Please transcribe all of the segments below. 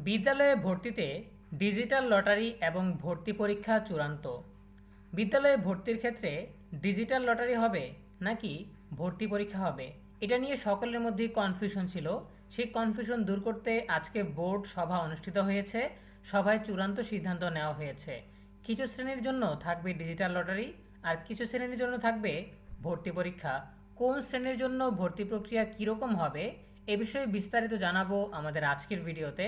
বিদ্যালয়ে ভর্তিতে digital lottery এবং ভর্তি পরীক্ষা চূড়ান্ত। বিদ্যালয়ে ভর্তির ক্ষেত্রে ডিজিটাল লটারি হবে নাকি ভর্তি পরীক্ষা হবে, এটা নিয়ে সকলের মধ্যেই কনফিউশন ছিল। সেই কনফিউশন দূর করতে আজকে বোর্ড সভা অনুষ্ঠিত হয়েছে। সভায় চূড়ান্ত সিদ্ধান্ত নেওয়া হয়েছে। কিছু শ্রেণীর জন্য থাকবে ডিজিটাল লটারি, আর কিছু শ্রেণীর জন্য থাকবে ভর্তি পরীক্ষা। কোন শ্রেণীর জন্য ভর্তি প্রক্রিয়া কীরকম হবে এ বিষয়ে বিস্তারিত জানাবো আমাদের আজকের ভিডিওতে।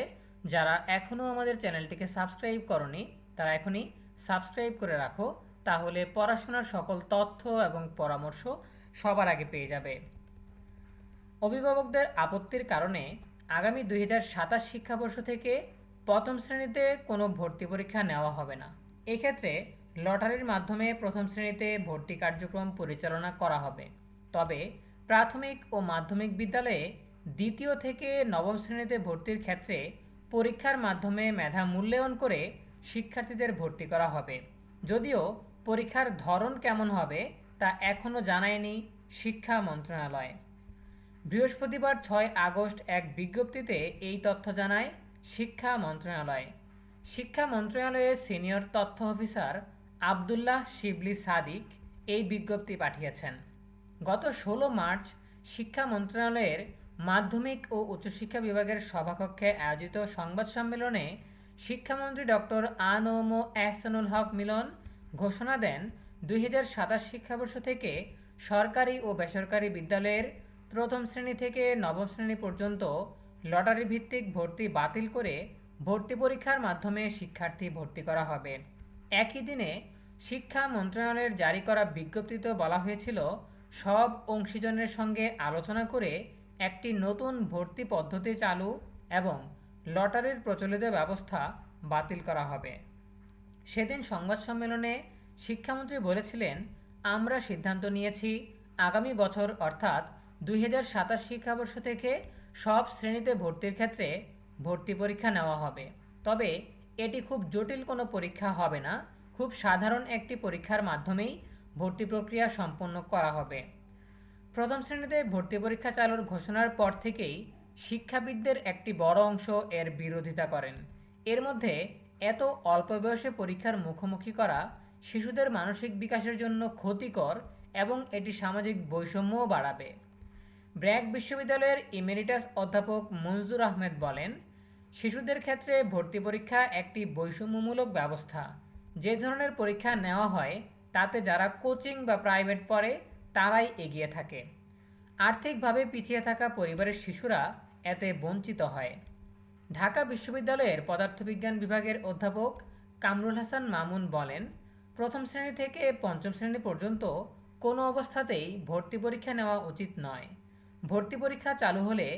যারা এখনও আমাদের চ্যানেলটিকে সাবস্ক্রাইব করনি তারা এখনই সাবস্ক্রাইব করে রাখো, তাহলে পড়াশোনার সকল তথ্য এবং পরামর্শ সবার আগে পেয়ে যাবে। অভিভাবকদের আপত্তির কারণে আগামী 2027 শিক্ষাবর্ষ থেকে প্রথম শ্রেণীতে কোনো ভর্তি পরীক্ষা নেওয়া হবে না। এক্ষেত্রে লটারির মাধ্যমে প্রথম শ্রেণীতে ভর্তি কার্যক্রম পরিচালনা করা হবে। তবে প্রাথমিক ও মাধ্যমিক বিদ্যালয়ে দ্বিতীয় থেকে নবম শ্রেণীতে ভর্তির ক্ষেত্রে পরীক্ষার মাধ্যমে মেধা মূল্যায়ন করে শিক্ষার্থীদের ভর্তি করা হবে। যদিও পরীক্ষার ধরন কেমন হবে তা এখনও জানায়নি শিক্ষা মন্ত্রণালয়। বৃহস্পতিবার 6 আগস্ট এক বিজ্ঞপ্তিতে এই তথ্য জানায় শিক্ষা মন্ত্রণালয়। শিক্ষা মন্ত্রণালয়ের সিনিয়র তথ্য অফিসার আবদুল্লাহ শিবলি সাদিক এই বিজ্ঞপ্তি পাঠিয়েছেন। গত 16 মার্চ শিক্ষা মন্ত্রণালয়ের মাধ্যমিক ও উচ্চশিক্ষা বিভাগের সভাকক্ষে আয়োজিত সংবাদ সম্মেলনে শিক্ষামন্ত্রী ডক্টর আ.ন.ম এহসানুল হক মিলন ঘোষণা দেন, 2027 শিক্ষাবর্ষ থেকে সরকারি ও বেসরকারি বিদ্যালয়ের প্রথম শ্রেণী থেকে নবম শ্রেণী পর্যন্ত লটারি ভিত্তিক ভর্তি বাতিল করে ভর্তি পরীক্ষার মাধ্যমে শিক্ষার্থী ভর্তি করা হবে। একই দিনে শিক্ষা মন্ত্রণালয়ের জারি করা বিজ্ঞপ্তিতে বলা হয়েছিল, সব অংশীজনের সঙ্গে আলোচনা করে একটি নতুন ভর্তি পদ্ধতি চালু এবং লটারির প্রচলিত ব্যবস্থা বাতিল করা হবে। সেদিন সংবাদ সম্মেলনে শিক্ষামন্ত্রী বলেছিলেন, আমরা সিদ্ধান্ত নিয়েছি আগামী বছর অর্থাৎ 2027 শিক্ষাবর্ষ থেকে সব শ্রেণীতে ভর্তির ক্ষেত্রে ভর্তি পরীক্ষা নেওয়া হবে। তবে এটি খুব জটিল কোনো পরীক্ষা হবে না, খুব সাধারণ একটি পরীক্ষার মাধ্যমেই ভর্তি প্রক্রিয়া সম্পন্ন করা হবে। প্রথম শ্রেণীতে ভর্তি পরীক্ষা চালুর ঘোষণার পর থেকেই শিক্ষাবিদদের একটি বড় অংশ এর বিরোধিতা করেন। এর মধ্যে এত অল্প বয়সে পরীক্ষার মুখোমুখি করা শিশুদের মানসিক বিকাশের জন্য ক্ষতিকর এবং এটি সামাজিক বৈষম্যও বাড়াবে। ব্র্যাক বিশ্ববিদ্যালয়ের ইমেরিটাস অধ্যাপক মঞ্জুর আহমেদ বলেন, শিশুদের ক্ষেত্রে ভর্তি পরীক্ষা একটি বৈষম্যমূলক ব্যবস্থা। যে ধরনের পরীক্ষা নেওয়া হয় তাতে যারা কোচিং বা প্রাইভেট পড়ে তারাই এগিয়ে থাকে। আর্থিকভাবে পিছিয়ে থাকা পরিবারের শিশুরা এতে বঞ্চিত হয়। ঢাকা বিশ্ববিদ্যালয়ের পদার্থবিজ্ঞান বিভাগের অধ্যাপক কামরুল হাসান মামুন বলেন, প্রথম শ্রেণী থেকে পঞ্চম শ্রেণী পর্যন্ত কোনো অবস্থাতেই ভর্তি পরীক্ষা নেওয়া উচিত নয়। ভর্তি পরীক্ষা চালু হলে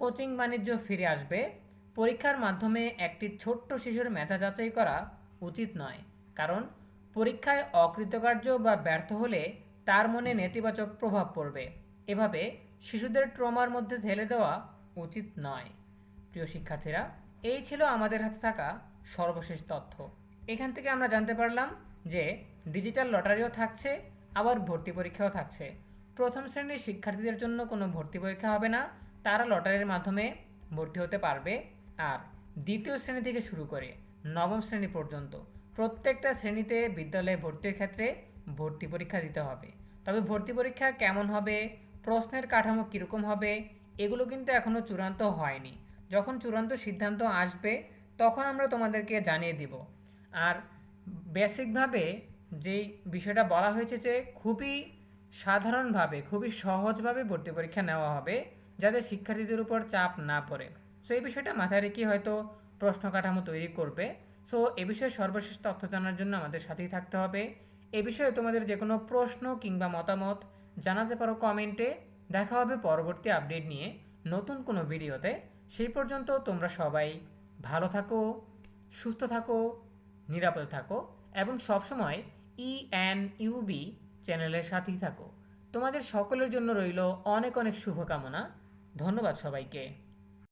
কোচিং বাণিজ্য ফিরে আসবে। পরীক্ষার মাধ্যমে একটি ছোট্ট শিশুর মেধা যাচাই করা উচিত নয়, কারণ পরীক্ষায় অকৃতকার্য বা ব্যর্থ হলে তার মনে নেতিবাচক প্রভাব পড়বে। এভাবে শিশুদের ট্রমার মধ্যে ঠেলে দেওয়া উচিত নয়। প্রিয় শিক্ষার্থীরা, এই ছিল আমাদের হাতে থাকা সর্বশেষ তথ্য। এখান থেকে আমরা জানতে পারলাম যে ডিজিটাল লটারিও থাকছে, আবার ভর্তি পরীক্ষাও থাকছে। প্রথম শ্রেণীর শিক্ষার্থীদের জন্য কোনো ভর্তি পরীক্ষা হবে না, তারা লটারির মাধ্যমে ভর্তি হতে পারবে। আর দ্বিতীয় শ্রেণী থেকে শুরু করে নবম শ্রেণী পর্যন্ত প্রত্যেকটা শ্রেণীতে বিদ্যালয়ে ভর্তির ক্ষেত্রে ভর্তি পরীক্ষা দিতে হবে। তবে ভর্তি পরীক্ষা কেমন হবে, প্রশ্নের কাঠামো কীরকম হবে, এগুলো কিন্তু এখনও চূড়ান্ত হয়নি। যখন চূড়ান্ত সিদ্ধান্ত আসবে তখন আমরা তোমাদেরকে জানিয়ে দিব। আর বেসিকভাবে যেই বিষয়টা বলা হয়েছে যে খুবই সাধারণভাবে, খুবই সহজভাবে ভর্তি পরীক্ষা নেওয়া হবে, যাতে শিক্ষার্থীদের উপর চাপ না পড়ে। সো এই বিষয়টা মাথায় রেখে হয়তো প্রশ্ন কাঠামো তৈরি করবে। সো এ বিষয়ে সর্বশেষ তথ্য জানার জন্য আমাদের সাথেই থাকতে হবে। এ বিষয়ে তোমাদের যে কোনো প্রশ্ন কিংবা মতামত জানাতে পারো কমেন্টে। দেখা হবে পরবর্তী আপডেট নিয়ে নতুন কোনো ভিডিওতে। সেই পর্যন্ত তোমরা সবাই ভালো থাকো, সুস্থ থাকো, নিরাপদে থাকো এবং সবসময় ENUB চ্যানেলের সাথেই থাকো। তোমাদের সকলের জন্য রইল অনেক অনেক শুভকামনা। ধন্যবাদ সবাইকে।